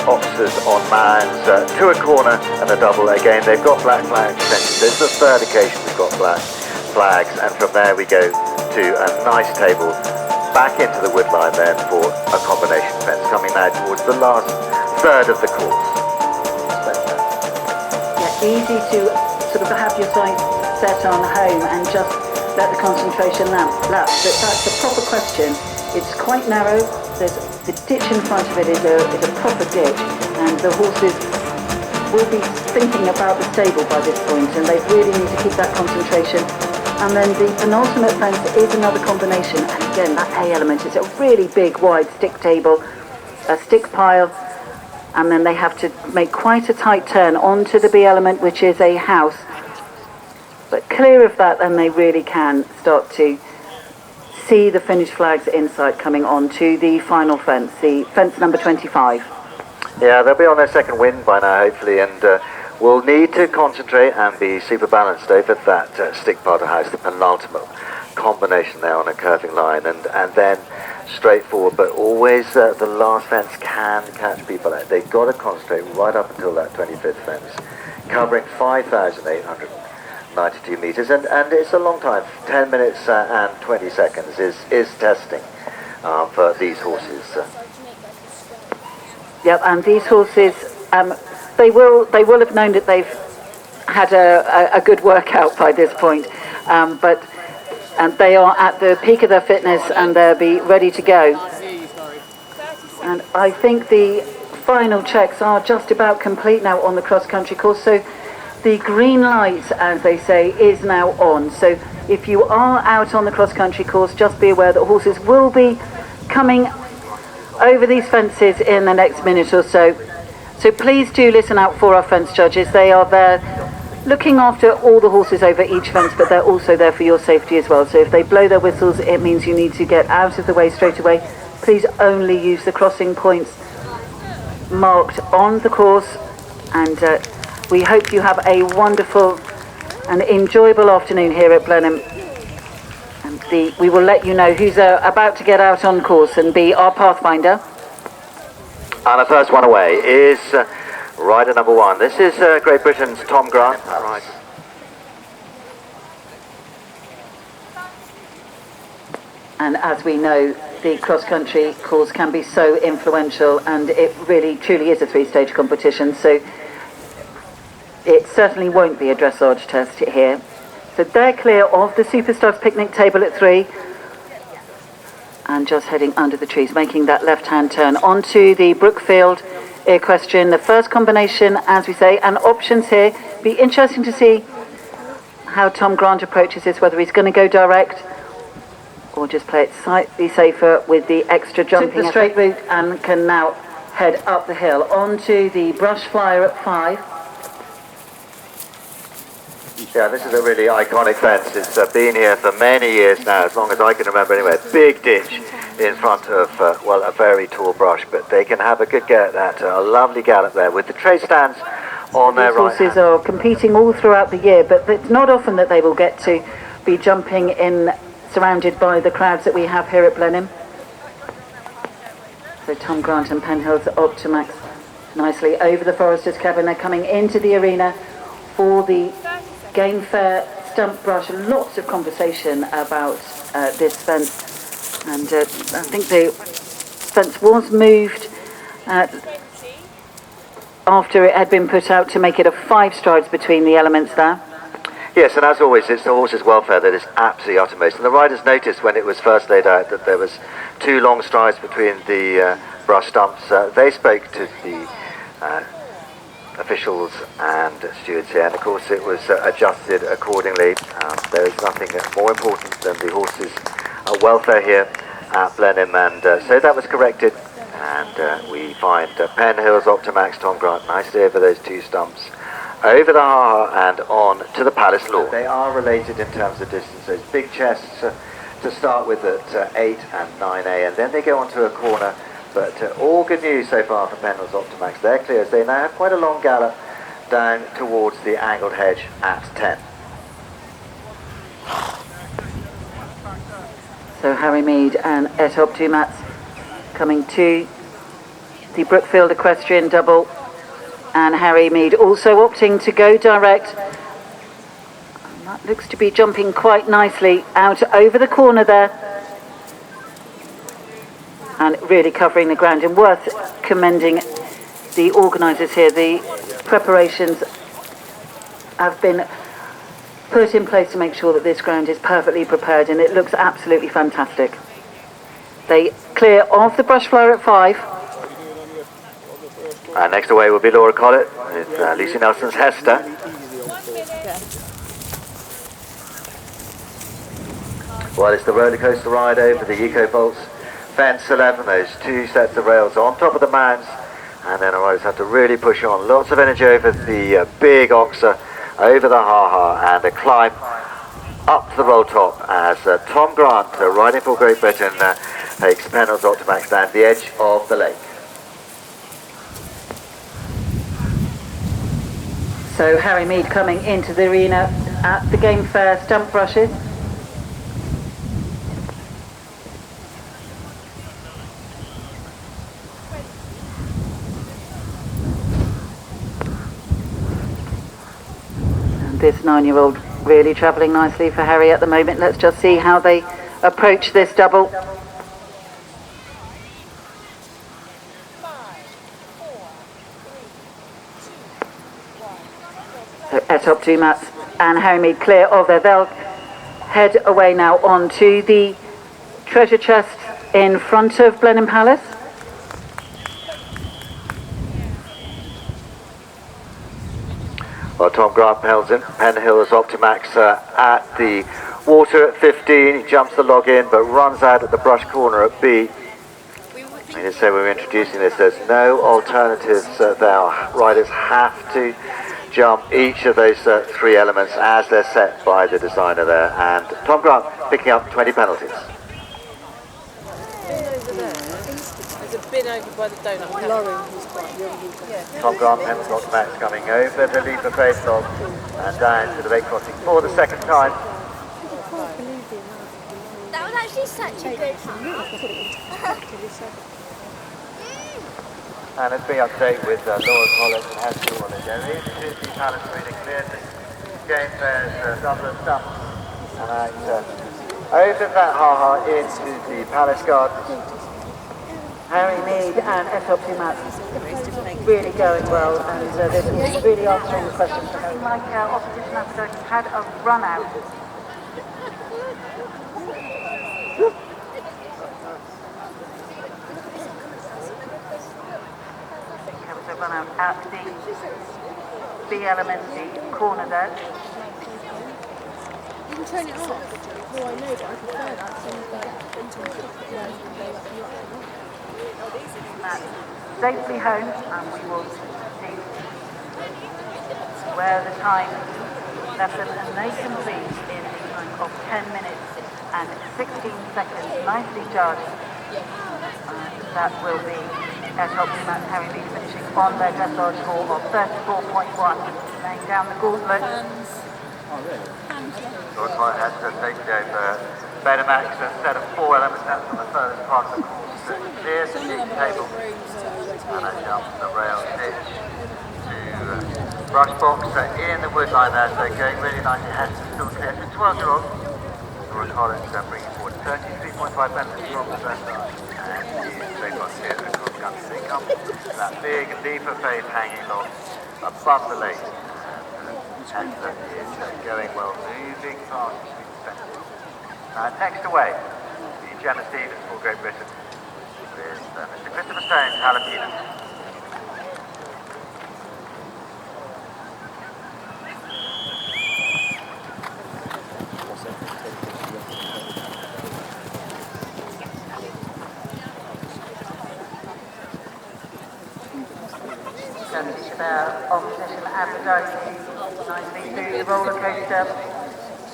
Oxford on Man's to a corner and a double. Again, they've got black flags. This is the third occasion we've got black flags, and from there we go to a nice table back into the wood line then for a combination fence, coming now towards the last third of the course. Yeah, easy to sort of have your sights set on home and just let the concentration lapse. But that's a proper question. It's quite narrow. There's the ditch in front of it is a proper ditch, and the horses will be thinking about the stable by this point, and they really need to keep that concentration. And then the penultimate fence is another combination, and again that A element is a really big wide stick table, a stick pile, and then they have to make quite a tight turn onto the B element, which is a house. But clear of that, then they really can start to see the finished flags inside coming on to the final fence, the fence number 25. Yeah, they'll be on their second wind by now, hopefully, and will need to concentrate and be super balanced over that stick part of the house, the penultimate combination there on a curving line, and then straight forward, but always the last fence can catch people out. They've got to concentrate right up until that 25th fence, covering 5,892 metres, and it's a long time. 10 minutes and 20 seconds is testing for these horses. Yep, and these horses, they will have known that they've had a good workout by this point, but they are at the peak of their fitness and they'll be ready to go. And I think the final checks are just about complete now on the cross-country course, so the green light, as they say, is now on. So if you are out on the cross-country course, just be aware that horses will be coming over these fences in the next minute or so. So please do listen out for our fence judges. They are there looking after all the horses over each fence, but they're also there for your safety as well. So if they blow their whistles, it means you need to get out of the way straight away. Please only use the crossing points marked on the course, and we hope you have a wonderful and enjoyable afternoon here at Blenheim. And we will let you know who's about to get out on course and be our pathfinder. And the first one away is rider number 1. This is Great Britain's Tom Grant. Right. And as we know, the cross-country course can be so influential, and it really truly is a 3-stage competition, so it certainly won't be a dressage test here. So they're clear of the Superstars picnic table at 3, and just heading under the trees, making that left-hand turn onto the Brookfield Equestrian. The first combination, as we say, and options here. Be interesting to see how Tom Grant approaches this, whether he's going to go direct or just play it slightly safer with the extra jumping. Took the straight route and can now head up the hill onto the Brush Flyer at 5. Yeah, this is a really iconic fence. It's been here for many years now, as long as I can remember anyway. Big ditch in front of, well, a very tall brush, but they can have a good get at that. A lovely gallop there with the tray stands on their right. These horses are competing all throughout the year, but it's not often that they will get to be jumping in, surrounded by the crowds that we have here at Blenheim. So Tom Grant and Penhills Optimax nicely over the Forester's cabin. They're coming into the arena for the Game Fair Stump Brush. Lots of conversation about this fence, and I think the fence was moved after it had been put out to make it a 5 strides between the elements there. Yes, and as always, it's the horse's welfare that is absolutely uttermost. And the riders noticed when it was first laid out that there was 2 long strides between the brush stumps. They spoke to the officials and stewards here, and of course it was adjusted accordingly. There is nothing more important than the horses' welfare here at Blenheim, and so that was corrected, and we find Penhills Optimax Tom Grant nicely over those 2 stumps, over the ha and on to the Palace lawn. They are related in terms of distance. Those big chests to start with at 8 and 9A, and then they go onto a corner. But all good news so far for Penhills Optimax. They're clear as they now have quite a long gallop down towards the angled hedge at 10. So Harry Meade and Optimax coming to the Brookfield Equestrian double, and Harry Meade also opting to go direct. And that looks to be jumping quite nicely out over the corner there, and really covering the ground, and worth commending the organisers here. The preparations have been put in place to make sure that this ground is perfectly prepared, and it looks absolutely fantastic. They clear off the brush flyer at 5. Next away will be Laura Collett with Lucy Nelson's Hester. Well, it's the roller coaster ride over the EcoVolts fence 11, those 2 sets of rails on top of the mounds, and then our riders have to really push on. Lots of energy over the big oxer, over the ha-ha, and a climb up to the roll top as Tom Grant, riding for Great Britain, takes Penhills Optimax down the edge of the lake. So Harry Meade coming into the arena at the Game Fair stump brushes. And this 9-year-old really travelling nicely for Harry at the moment. Let's just see how they approach this double. So Etop to Matz and Harry Meade clear of there. They'll head away now on to the treasure chest in front of Blenheim Palace. Well, Tom Grant Penhills Optimax at the water at 15. He jumps the log in but runs out at the brush corner at B. I just say we're introducing this, there's no alternatives there. Riders have to jump each of those 3 elements as they're set by the designer there, and Tom Grant picking up 20 penalties. There's a bin over by the donut. Tom Grant Penhills Optimax coming over the leap of faith log and down to the lake crossing for the 2nd time. That was actually such a good time. And let's be up to date with Laura Collett and Hester on it. There is Kirsty Palace really cleared this Game Fair's double and stump. And over that ha-ha into the Palace Gardens. Harry Meade and Etop to Matz really going well, and this is really answering the questions for Harry. Like opposition Aphrodite had a run out. Run out at the B element, the corner there. You can turn it off. Oh, I know, but I prefer that Matz safely home, and we will see where the time left them, and they complete in the time of 10 minutes and 16 seconds. Nicely judged. That will be Etop to Matz, Harry Meade finishing on their dressage score of 34.1, laying down the gauntlet. Laura Collett has to take over Betamax, a set of 4 elements. That's on the first part of the course. Clears the sheet table and I jump the rail ditch to brush box in the wood line there, so going really nicely. Hester still clear. It's a 12-year-old. Laura Collett bringing forward 33.5 meters from the first line. They've got here across country. They come that big leap of faith hanging log above the lake. Hester is going well, moving fast between the centres. Next away, the Gemma for Great Britain with Mr. Christopher Stone's Jalapeno. Chabert opposition Aphrodite nicely through the roller coaster,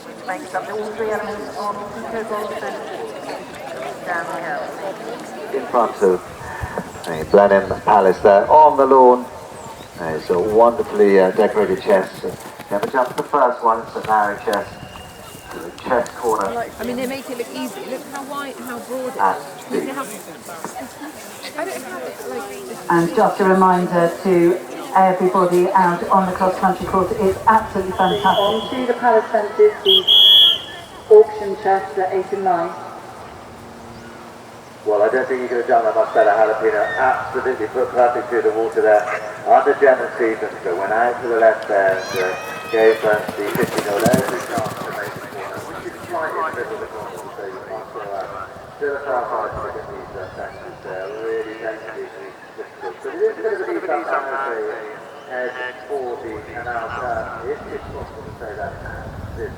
which makes up all 3 elements on EcoVolts and down the hill. In front of Blenheim Palace there on the lawn. It's a wonderfully decorated chest. Never jumped the first one, it's a narrow chest. The chest corner. I mean, they make it look easy. Look how wide and how broad it is. At You know how And just a reminder to everybody out on the cross-country course, it's absolutely fantastic. On to the palace fences, the auction chests at 8 and 9. Well, I don't think you could have done that much better. Jalapeno absolutely put perfect through the water there under Gemma's season. So went out to the left there and gave the 50 0 every chance to make the corner, which is right in the middle of the corner. So you can't go out. Still a far hard to look at these fences there. Really technically difficult. But it is going to be some kind of a edge for the canal turn. It's possible to say that this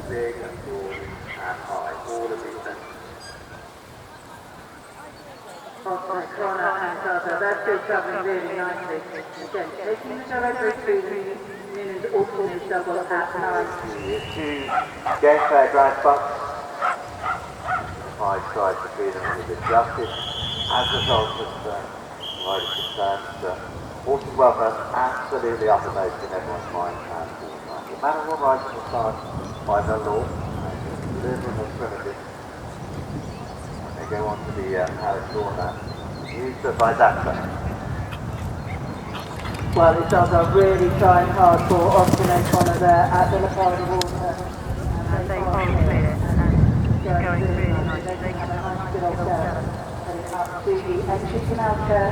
big and broad and high. All of these fences. Corner and Isazsa, they're still travelling really nicely. Again, taking the direct route through the Nunez alternate double at 9. Game fair Gaspard. 5 strides between them was adjusted as a result of rider concerns. Horses welfare absolutely uppermost in everyone's mind. The Matterhorn rides from the start by the law. Delivering the primitive. Go on to the Harris corner. Used by Isazsa. Well, Isazsa really trying hard for Optimax corner there at the Jalapeno water. And they are clear and going really nicely. They have a nice good old turn. Heading up to the entry canal turn.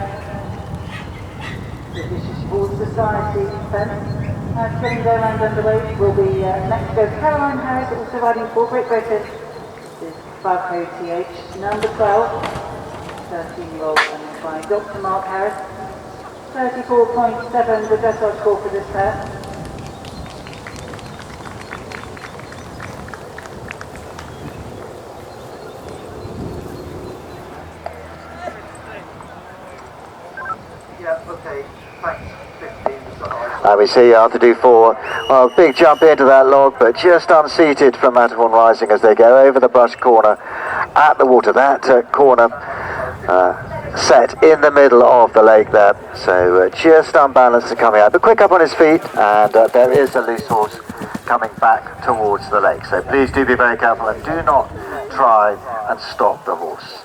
This is Sports Society fence. Getting their round underway will be next to go Caroline Harris, also riding for Great Britain. Falko TH, number 12, 13-year-old, and by Dr. Mark Harris. 34.7 the dressage score for this pair. Yeah, okay, thanks. 15. We see after Duffort, well, big jump into that log, but just unseated from Matterhorn Rising as they go over the brush corner at the water. That corner set in the middle of the lake there, so just unbalanced and coming out, but quick up on his feet, and there is a loose horse coming back towards the lake, so please do be very careful and do not try and stop the horse.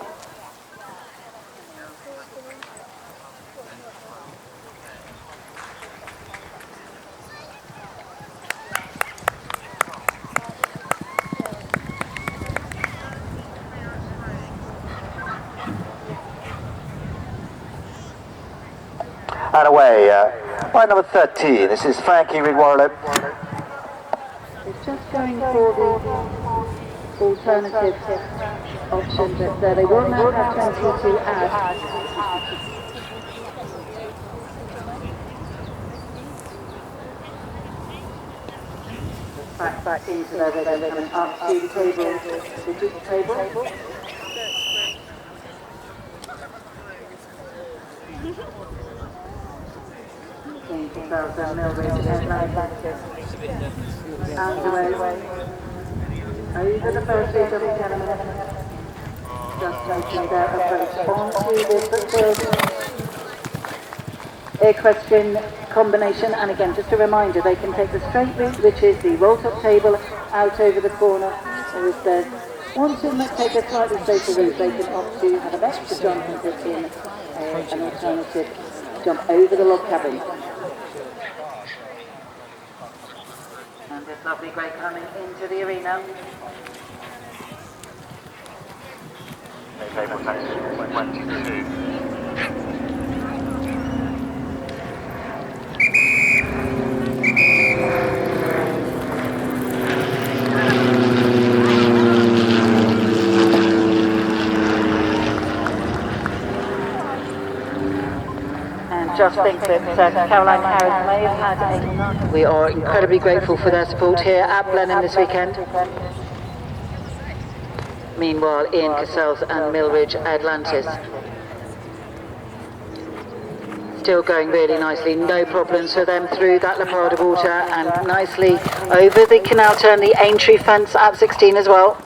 And away, by number 13, this is Franky Reid-Warrilow. It's just going for the alternative option, but they will now have 20 to add. Back into there, they're coming up to the table, the Duke table. Cassells and Millridge and Atlantis. And away. Over the first bit of the gentleman. Just making their approach onto this equestrian combination. And again, just a reminder, they can take the straight route, which is the roll-top table out over the corner. Or if they want to take a slightly safer route, they can opt to have an extra jump and put in an alternative jump over the log cabin. And this lovely grey coming into the arena. Table 22. Just think that Caroline Harris may have had a... We are incredibly grateful for their support here at Blenheim this weekend. Meanwhile, in Cassells and Millridge, Atlantis. Still going really nicely, no problems for them through that Jalapeno water, and nicely over the canal turn, the Aintree fence at 16 as well.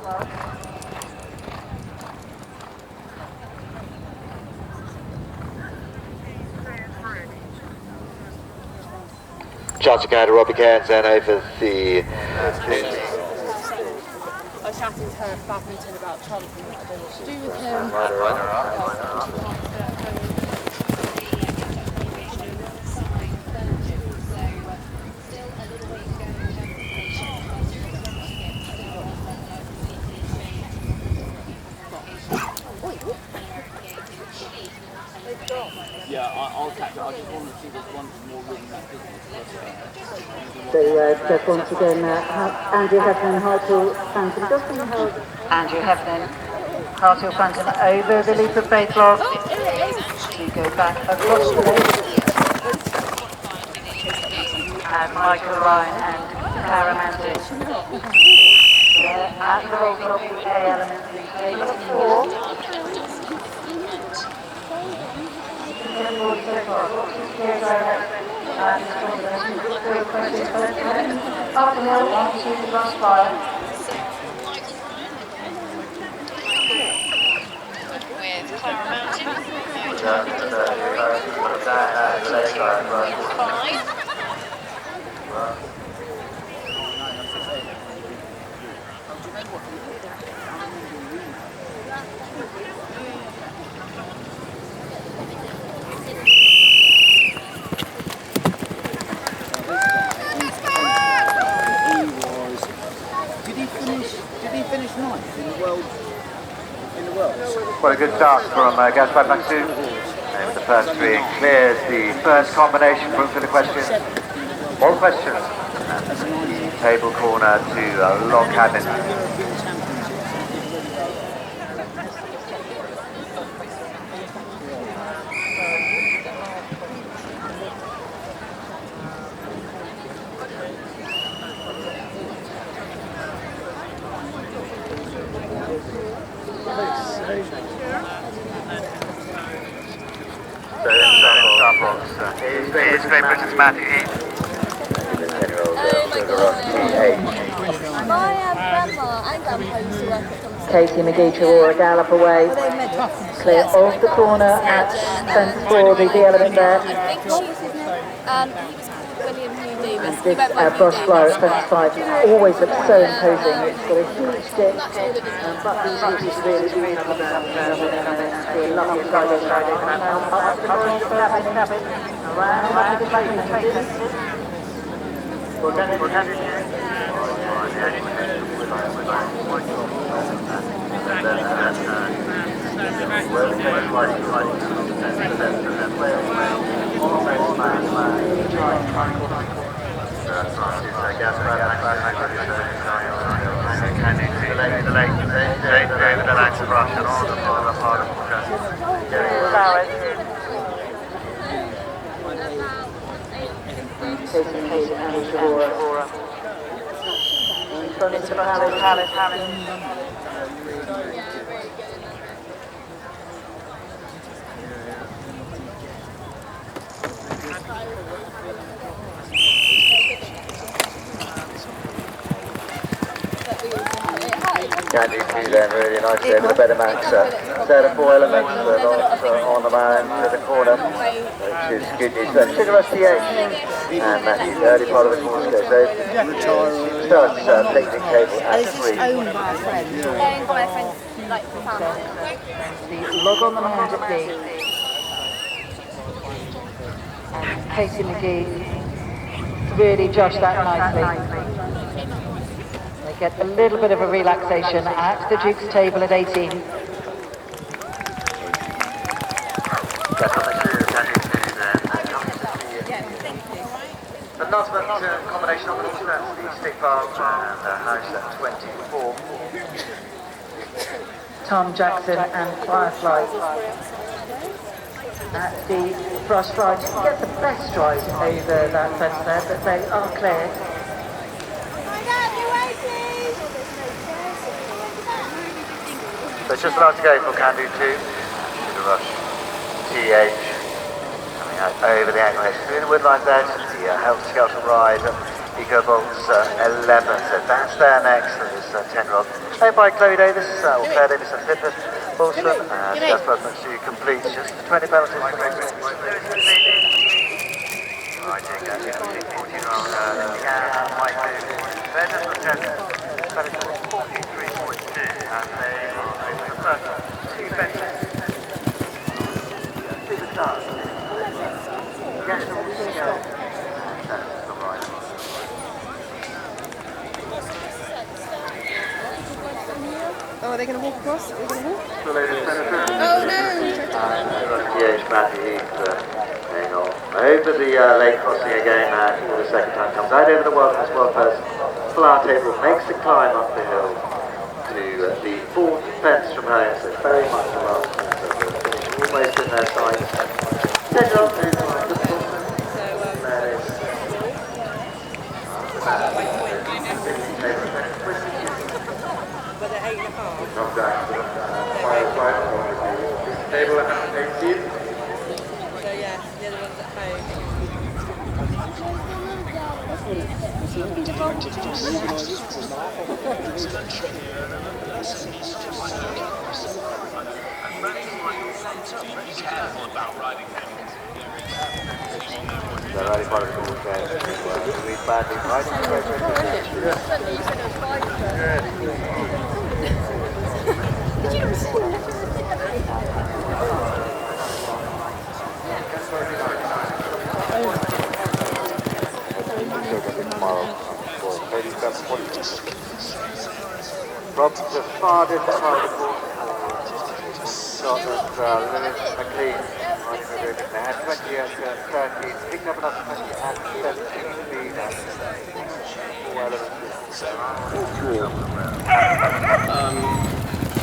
Chance to Robbie Cairns then over the... I was chatting to her at badminton about Trump and I don't know what to do with him. Yeah, I'll catch it. I just want to see there's one more room in that business. So just once again, Andrew Heffernan, Hartwell Phantom, Andrew Heffernan, Hartwell Phantom over the leap of faith block to go back across the lake. And Michael Ryan and Cara Mantis at the roll block, the A element, table of 4. Uphill onto the crossfire. With Clara Mountain, Did he finish ninth in the world? Well, a good start from Gaspard Maksud. And the first three clears the first combination room for the questions. All questions. And the table corner to log cabin. It's Great Britain's Matthew Heath. My grandma and grandpa used to work at Thomas. Katie McGee to Aura Gallop away. Clear off the corner at fence 4, the element there. I think she's his name. He was called William New Davis. And this Bros Flyer at fence 5 always looks so imposing. It's got a huge stick, but these horses really scream up and lovely sliding. Up the cabin, around the cabin. Can you see then really nicely over the better Max. Set of 4 elements on the man to the corner, which is good news. So Sugar Rush T8 and Matthew, the early part of the course goes over. Starts taking cable at 3. Owned by a friend. Owned by a friend, like family. The log on the hand at D. And Katie McGee really judged that nicely. They get a little bit of a relaxation at the Duke's table at 18. The Notman combination of the stick bar and house at 24. Tom Jackson and Firefly. At the brush ride, you can get the best ride over that fence there, but they are clear. So it's just allowed to go for Can Do 2. Sugar Rush TH. Coming out over the angle next to the woodline there to the Health Skeleton Ride. Ecobolts 11. So that's there next. And this 10-year-old. Played by Chloe Davis, or Claire Davis and Pippa Wilson. And Gaspard Maksud completes just 20 penalties. Riding 14-year-old Mike Davis. They're just the 10th. 43.2. And they are over the first 2 benches. Superstars. National skill. That's the ride. Oh, they going to walk across? Are they going to walk? So ladies and gentlemen, Oh no! hang on. Over the lake crossing again for the second time. Comes out over the wilderness well first. Flower table makes a climb up the hill to the fourth fence from home. So very much a last quarter. Almost in their sights. Take off the Come back to the table at 18. So yeah, the other one's at home. Be careful about riding them. The riding part of the course there. Reid badly riding the race. From the far distant part of the course, Scotland, Lilith McLean riding the ribbon. They had 20 at 13, picked up another 20 at 17 speed. Well,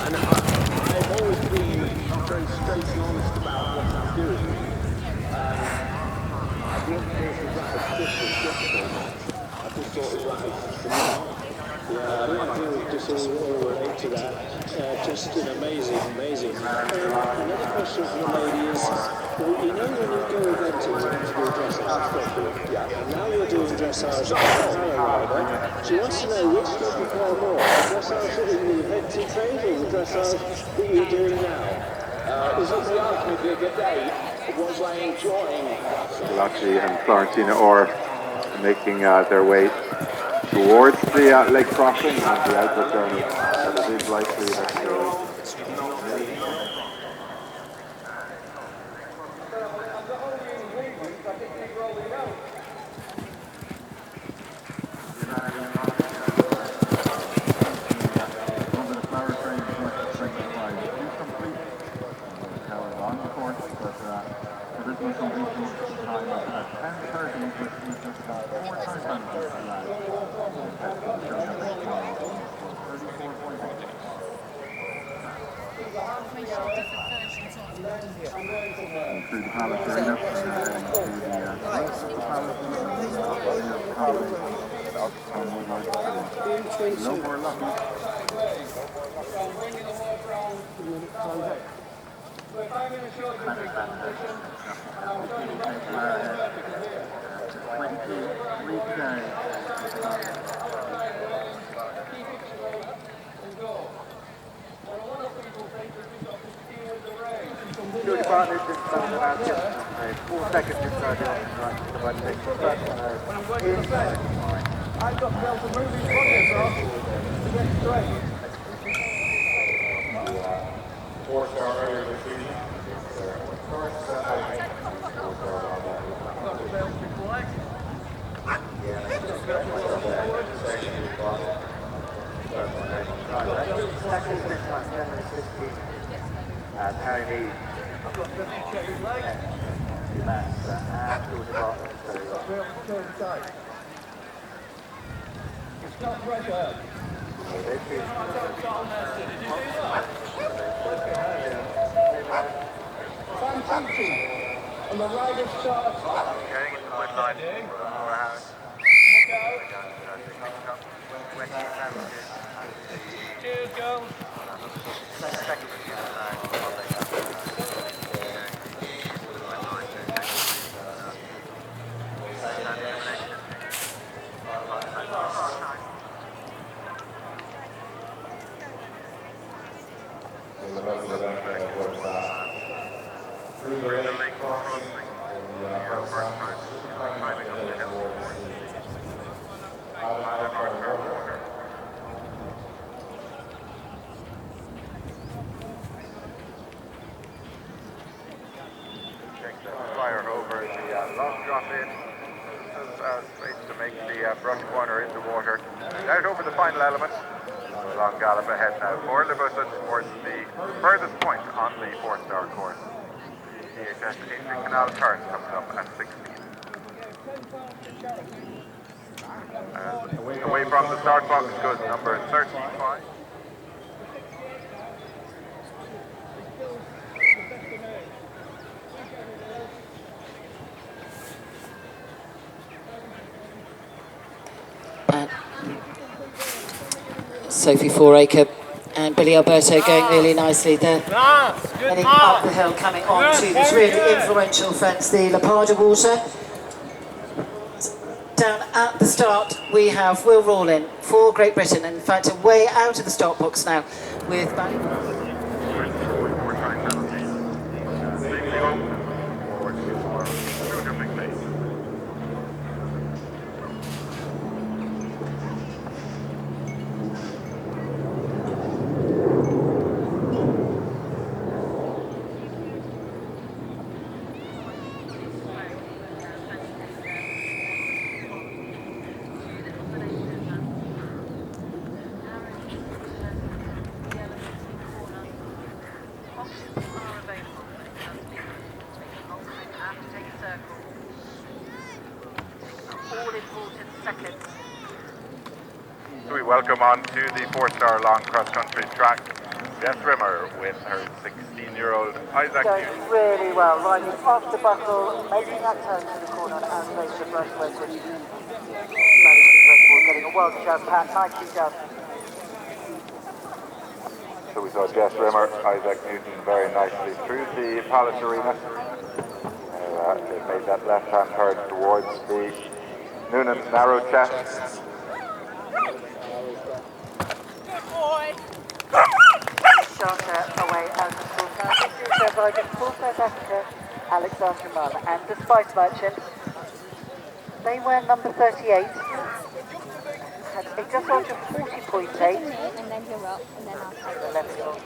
and I've always been very straight and honest about what I'm doing. I didn't think it was that difficult. I just thought it was right. Yeah, I feel just all relate to that. Just amazing. Another question for the lady is, well, you know when you go eventing, you have to do dressage properly. Yeah. And now you're doing dressage on a rider. She wants to know which do you prefer more, the dressage in the eventing phase or the dressage that you're doing now? Is it the ultimate big day? Was I enjoying Lacci and Florentina Orr making their way towards the lake crossing, and the outlet down it is likely that through the palace arena, and through the palace, no more lucky. Your department is about 4 seconds inside the option right to the right six. I've got to be able to move his body across to get straight. 4-star earlier this season. And Harry Meade. I've got to check his legs. Matz and Duffort. It's not pressure. Fantastic. And the rider starts. Going into the wet line. Cheers, girls. Fire over the long drop in, space to make the brush corner into water. Out over the final element. Long gallop ahead now for Liverpool towards the furthest point on the 4-star course. EHS Aintree Canal turn comes up at 16. Away from the start box goes number 35. Sophie Fouracre and Billy Alberto going really nicely there. Heading up the hill, coming on to this really influential fence, the Leparda Water. Down at the start, we have Will Rawlin for Great Britain. In fact, way out of the start box now with So we welcome on to the 4-star long cross-country track Jess Rimmer with her 16-year-old Isaac Going Newton. really well, riding off the buckle, making that turn to the corner as they should brush weighted. Getting a well-deserved pat, nicely done. So we saw Jess Rimmer, Isaac Newton very nicely through the Palace Arena. They made that left-hand turn towards the Noonan narrow chest. Shorter away out of school car. This is riding full South Africa, Alexandra Mann. And despite Merchant, they were number 38. Had a just under 40.8. And then you're up, and then I'll take Let's go.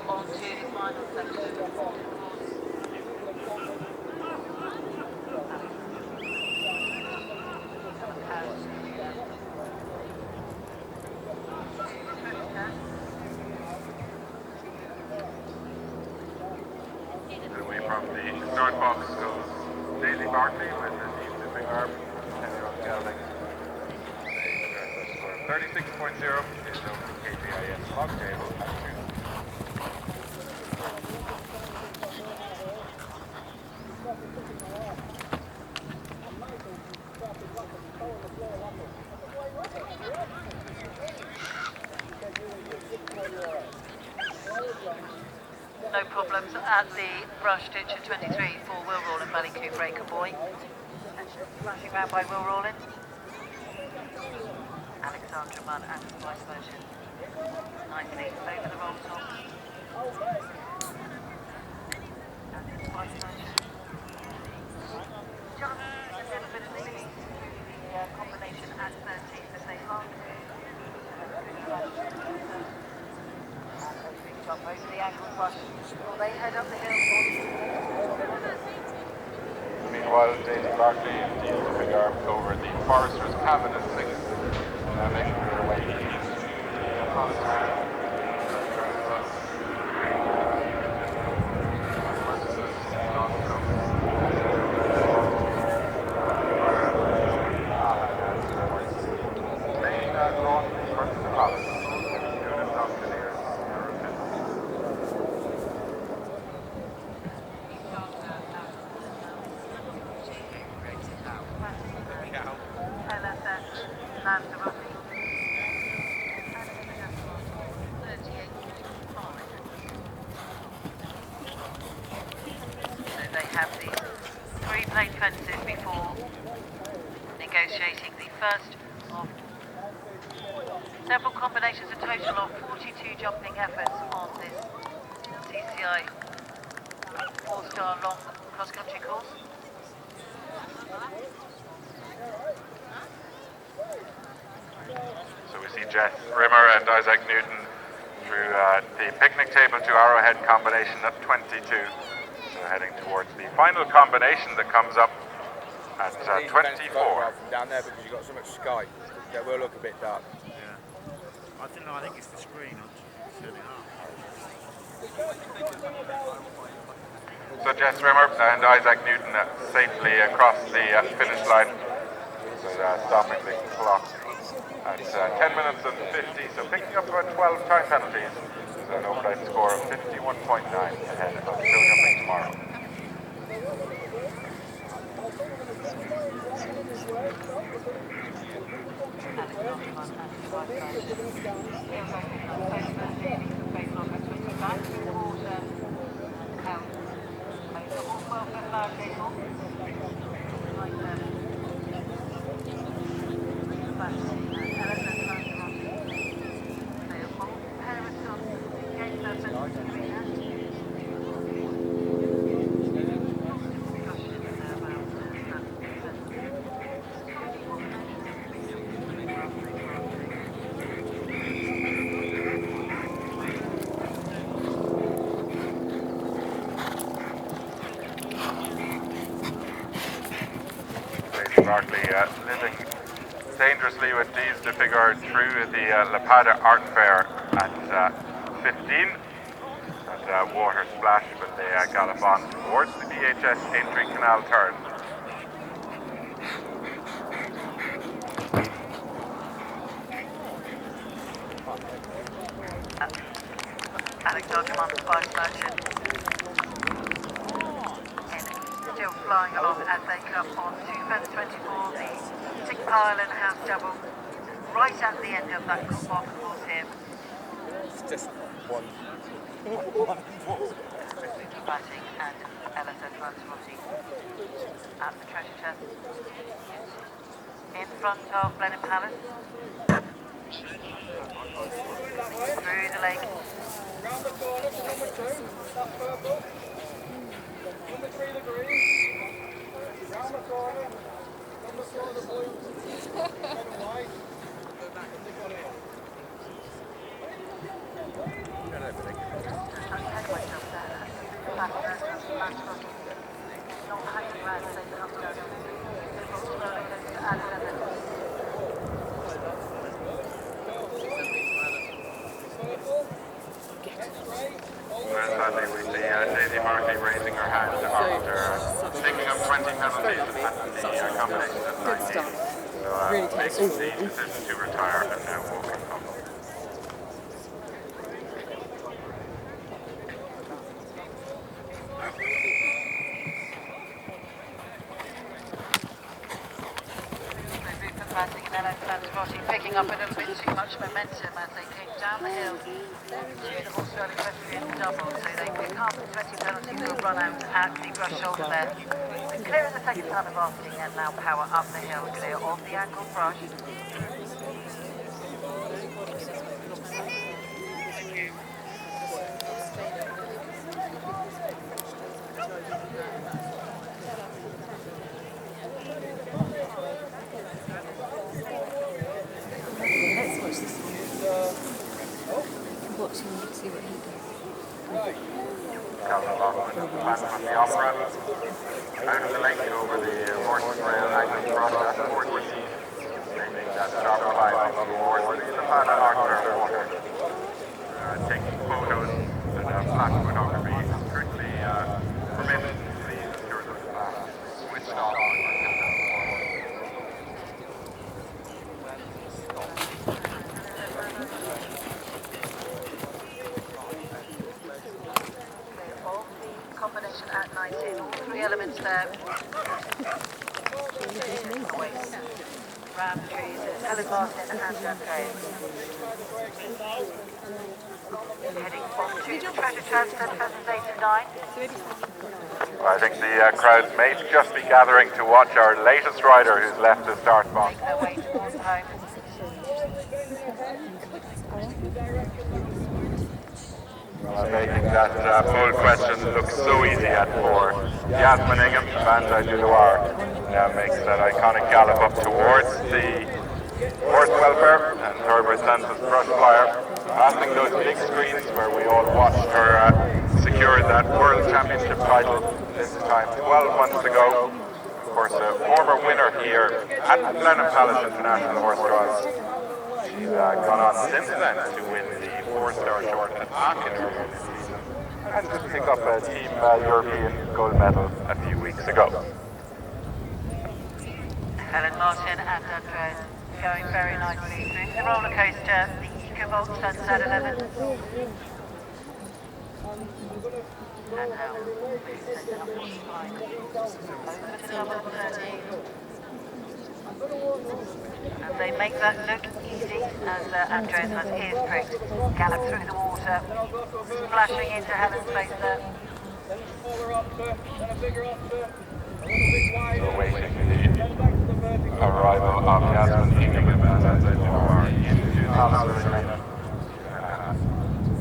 on to the final section. Away from the start box goes Daly Barkley with the team to big arm. 10-year-old gelding. 36.0 is over the KPIS log table at 2. No problems at the brush ditch at 23 for Will Rawlin, Valley Coup Breaker Boy. Rushing round by Will Rawlin. Alexandra Munn and the Spice Version. Nicely over the roll top. And the Spice Version. Just a little bit of lead to the combination at 13 as they long. Jump over the ankle brush. Will they head up the hill? Meanwhile, Daly Barkley and Team to big arm over the Forester's Cabin at 6. Now making their way negotiating the first of several combinations, a total of 42 jumping efforts on this TCI 4-star long cross-country course. So So we see Jess Rimmer and Isaac Newton through the picnic table to arrowhead combination at 22. So heading towards the final combination that comes up at 24. Down there because you've got so much sky, that will look a bit dark. Yeah. I think it's the screen. I'm turning it up. So Jess Rimmer and Isaac Newton safely across the finish line. So stopping the clock at 10 minutes and 50. So picking up about 12 time penalties. So an overnight score of 51.9 ahead of show jumping tomorrow. Barkley living dangerously with these to figure through the Lapada Art Fair at 15. And water splash, but they gallop on towards the BHS entry canal turn. Alex Archimon, Spice Merchant. Still flying along as they come on to Feather 24, the 6 pile and house double, right at the end of that mark course here. It's just one. Batting and LSO Transporting at the treasure chest. In front of Blenheim Palace. Through the lake. Round the corner to number 2, that purple. Number 3 the green. Round the corner. Number 4 the blue. Red and white. Sadly, we see Daisy Markley raising her hand after taking up 20 penalties at the combination at 19. So making the decision to retire and now walking home. Picking up a little bit too much momentum as they came down the hill to the horse-drawn Equestrian double, so they pick up the 20 penalties will run out at the brush shoulder there. Clear in the second time of asking and now power up the hill, clear of the ankle brush. See what he does. From the opera, out of the lake over the horse rail angle across that 14, making that sharp climb up towards the Lapada Art Fair water. Taking photos and flash photography strictly permitted, please ensure that the flash is switched off. Combination at 19, all 3 elements there. Round the trees, Helen Martin and Jalapeno. Heading on to the treasure chest at 8 and 9. Well, I think the crowd may just be gathering to watch our latest rider who's left the start box. Make their way towards home. Making that pole question look so easy at 4. Yasmin Ingham, Van Duloir, makes that iconic gallop up towards the horse welfare and Chabert stands as brush flyer, passing those big screens where we all watched her secure that World Championship title this time 12 months ago. Of course, a former winner here at Blenheim Palace International Horse Trials. She's gone on since then to win the 4-star short at Aachen earlier this season and just pick up a Team European gold medal a few weeks ago. Helen Martin and Andreas going very nicely through the roller coaster, the EcoVolt Sunset 11. And now, setting up what's flying over the double 13. And they make that look easy as Andreas has ears pricked, gallop through the water, splashing into Helen's face there. So waiting the arrival of Gaspard Maksud as they are into the Palace Arena.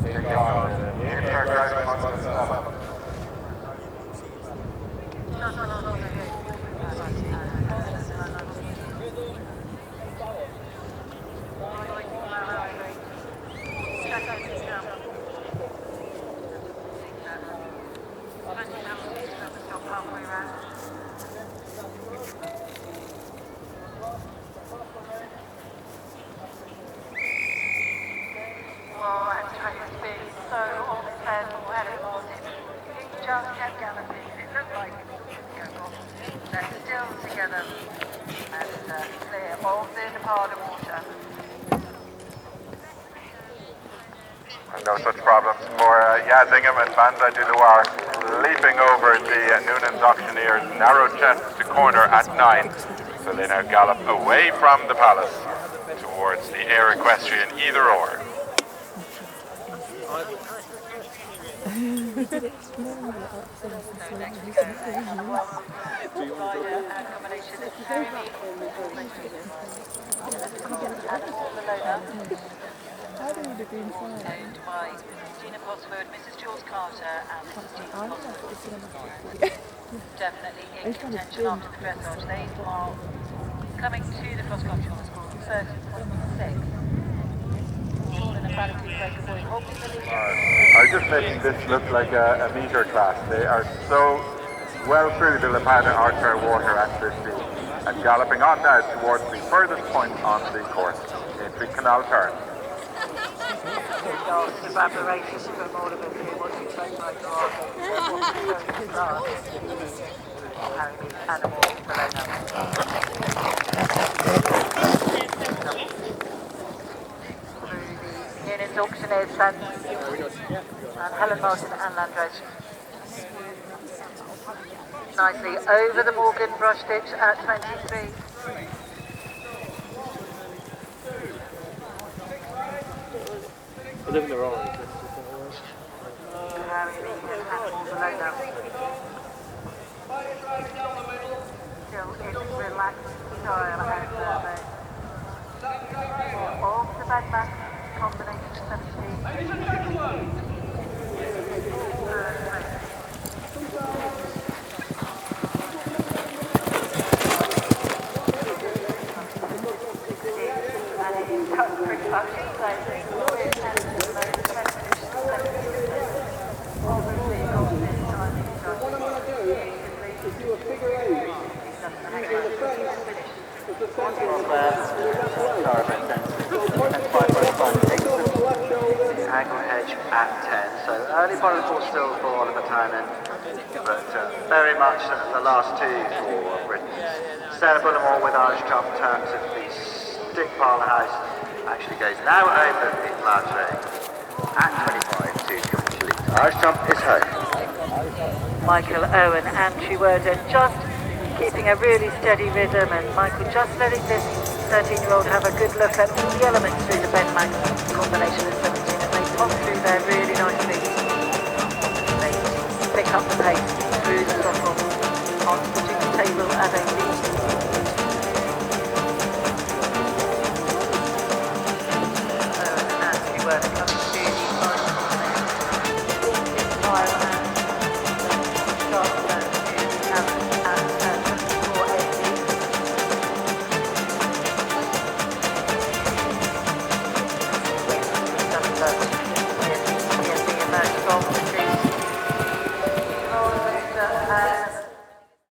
Take on the driving contest. Just kept galloping. It looked like they're still together and clear of the departed water. No such problems for Yazingham and Banza du Loire leaping over the Noonan's Auctioneer's narrow chest to corner at 9. So they now gallop away from the palace towards the Air Equestrian either or. would have been fine. Owned by Gina Posford, Mrs. Jules Carter and Mrs. Gina Posford. Definitely in contention after the dressage. They are coming to the cross country on the score of 30.6. All in a fantasy breakaway. Hopefully the leader. I was just making this look like a meter class. They are so well through the Jalapeno archer water at this stage and galloping on now towards the furthest point on the course into Canal Turn. Evaporation from all of us here, what you take like your Meade Annaghmore below the units auctioneers and Helen Martin and Andreas. Nicely over the Morgan brush ditch at 23. I live in the wrong. Still in relaxed style and off the back combination 17. At 10, so early part of the course still for Oliver Tynan, but very much the last two for Britain. Sarah Bullimore with Irish Trump turns at the Stick Parlour House, actually goes now open in lingerie at 25 to complete. Irish Trump is home. Michael Owen and Treworden just keeping a really steady rhythm, and Michael just letting this 13-year-old have a good look at all the elements through the Ben Max combination of 17. Pop through there really nicely. They pick up the pace through the throttle on putting the table at 18. And we were coming to the final fire and start to have at 480. circle.